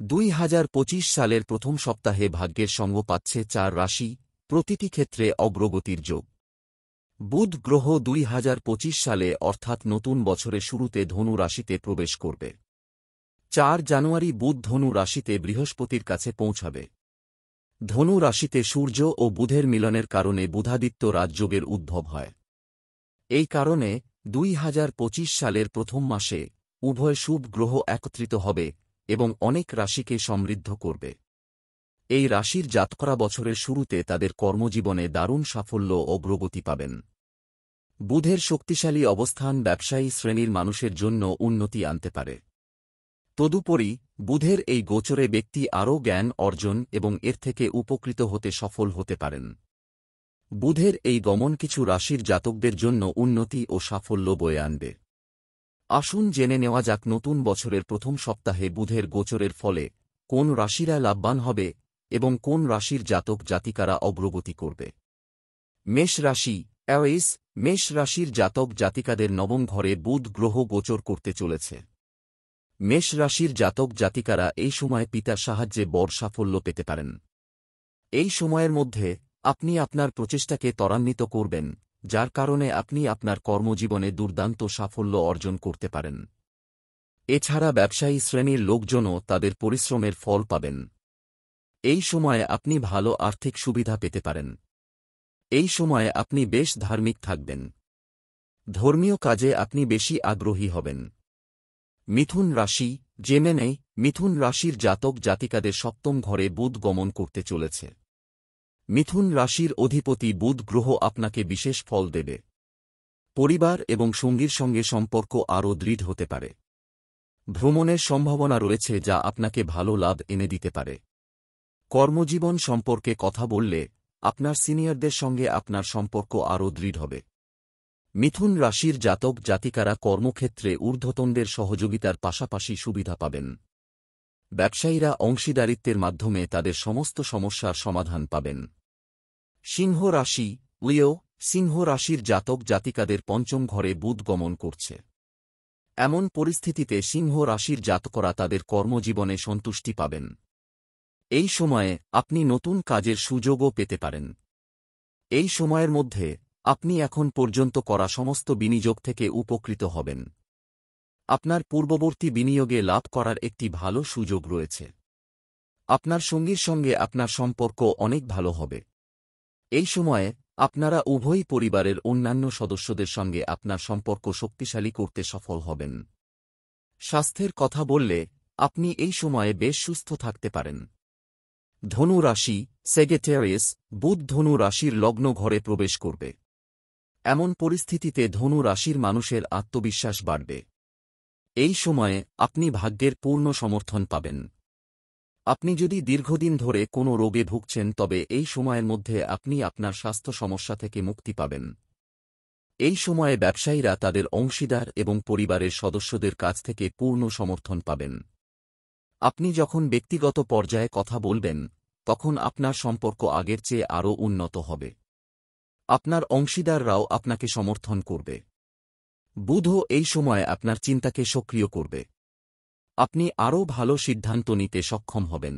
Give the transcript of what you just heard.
2025 সালের প্রথম সপ্তাহে ভাগ্যের সঙ্গ পাচ্ছে 4 রাশি, প্রতিটি ক্ষেত্রে অগ্রগতির যোগ। বুধ গ্রহ 2025 সালে অর্থাৎ নতুন বছরের শুরুতে ধনু রাশিতে প্রবেশ করবে। 4 জানুয়ারি বুধ ধনু রাশিতে বৃহস্পতির কাছে পৌঁছাবে। ধনু রাশিতে সূর্য ও বুধের মিলনের কারণে বুধাদিত্য রাজযোগের উদ্ভব হয়। এই কারণে 2025 সালের প্রথম মাসে উভয় শুভ গ্রহ একত্রিত হবে এবং অনেক রাশিকে সমৃদ্ধ করবে। এই রাশির জাতকরা বছরের শুরুতে তাদের কর্মজীবনে দারুণ সাফল্য ও অগ্রগতি পাবেন। বুধের শক্তিশালী অবস্থান ব্যবসায়ী শ্রেণীর মানুষের জন্য উন্নতি আনতে পারে। তদুপরি বুধের এই গোচরে ব্যক্তি আরও জ্ঞান অর্জন এবং এর থেকে উপকৃত হতে সফল হতে পারেন। বুধের এই গমন কিছু রাশির জাতকদের জন্য উন্নতি ও সাফল্য বয়ে আনবে। আসুন জেনে নেওয়া যাক নতুন বছরের প্রথম সপ্তাহে বুধের গোচরের ফলে কোন রাশিরা লাভবান হবে এবং কোন রাশির জাতক জাতিকারা অগ্রগতি করবে। মেষ রাশি অ্যাওয়েস। মেষ রাশির জাতক জাতিকাদের নবম ঘরে বুধ গ্রহ গোচর করতে চলেছে। মেষ রাশির জাতক জাতিকারা এই সময় পিতার সাহায্যে বড় সাফল্য পেতে পারেন। এই সময়ের মধ্যে আপনি আপনার প্রচেষ্টাকে ত্বরান্বিত করবেন, যার কারণে আপনি আপনার কর্মজীবনে দুর্দান্ত সাফল্য অর্জন করতে পারেন। এছাড়া ব্যবসায়ী শ্রেণীর লোকজনও তাদের পরিশ্রমের ফল পাবেন। এই সময়ে আপনি ভালো আর্থিক সুবিধা পেতে পারেন। এই সময়ে আপনি বেশ ধার্মিক থাকবেন। ধর্মীয় কাজে আপনি বেশি আগ্রহী হবেন। মিথুন রাশি জেমেনে। মিথুন রাশির জাতক জাতিকাদের সপ্তম ঘরে বুধ গমন করতে চলেছে। মিথুন রাশির অধিপতি বুধ গ্রহ আপনাকে বিশেষ ফল দেবে। পরিবার এবং সঙ্গীর সঙ্গে সম্পর্ক আরও দৃঢ় হতে পারে। ভ্রমণের সম্ভাবনা রয়েছে যা আপনাকে ভালো লাভ এনে দিতে পারে। কর্মজীবন সম্পর্কে কথা বললে আপনার সিনিয়রদের সঙ্গে আপনার সম্পর্ক আরও দৃঢ় হবে। মিথুন রাশির জাতক জাতিকারা কর্মক্ষেত্রে ঊর্ধ্বতনদের সহযোগিতার পাশাপাশি সুবিধা পাবেন। ব্যবসায়ীরা অংশীদারিত্বের মাধ্যমে তাদের সমস্ত সমস্যার সমাধান পাবেন। সিংহ রাশি লিও। সিংহ রাশির জাতক জাতিকাদের পঞ্চম ঘরে বুধ গমন করছে। এমন পরিস্থিতিতে সিংহ রাশির জাতকরা তাদের কর্মজীবনে সন্তুষ্টি পাবেন। এই সময়ে আপনি নতুন কাজের সুযোগও পেতে পারেন। এই সময়ের মধ্যে আপনি এখন পর্যন্ত করা সমস্ত বিনিয়োগ থেকে উপকৃত হবেন। আপনার পূর্ববর্তী বিনিয়োগে লাভ করার একটি ভালো সুযোগ রয়েছে। আপনার সঙ্গীর সঙ্গে আপনার সম্পর্ক অনেক ভালো হবে। এই সময়ে আপনারা উভয়ই পরিবারের অন্যান্য সদস্যদের সঙ্গে আপনার সম্পর্ক শক্তিশালী করতে সফল হবেন। স্বাস্থ্যের কথা বললে আপনি এই সময়ে বেশ সুস্থ থাকতে পারেন। ধনু রাশি সেগেটেরিয়াস। বুধ ধনু রাশির লগ্ন ঘরে প্রবেশ করবে। এমন পরিস্থিতিতে ধনু রাশির মানুষের আত্মবিশ্বাস বাড়বে। এই সময়ে আপনি ভাগ্যের পূর্ণ সমর্থন পাবেন। আপনি যদি দীর্ঘদিন ধরে কোনো রোগে ভুগছেন তবে এই সময়ের মধ্যে আপনি আপনার স্বাস্থ্য সমস্যা থেকে মুক্তি পাবেন। এই সময়ে ব্যবসায়ীরা তাদের অংশীদার এবং পরিবারের সদস্যদের কাছ থেকে পূর্ণ সমর্থন পাবেন। আপনি যখন ব্যক্তিগত পর্যায়ে কথা বলবেন তখন আপনার সম্পর্ক আগের চেয়ে আরও উন্নত হবে। আপনার অংশীদাররাও আপনাকে সমর্থন করবে। বুধও এই সময় আপনার চিন্তাকে সক্রিয় করবে। আপনি আরও ভালো সিদ্ধান্ত নিতে সক্ষম হবেন।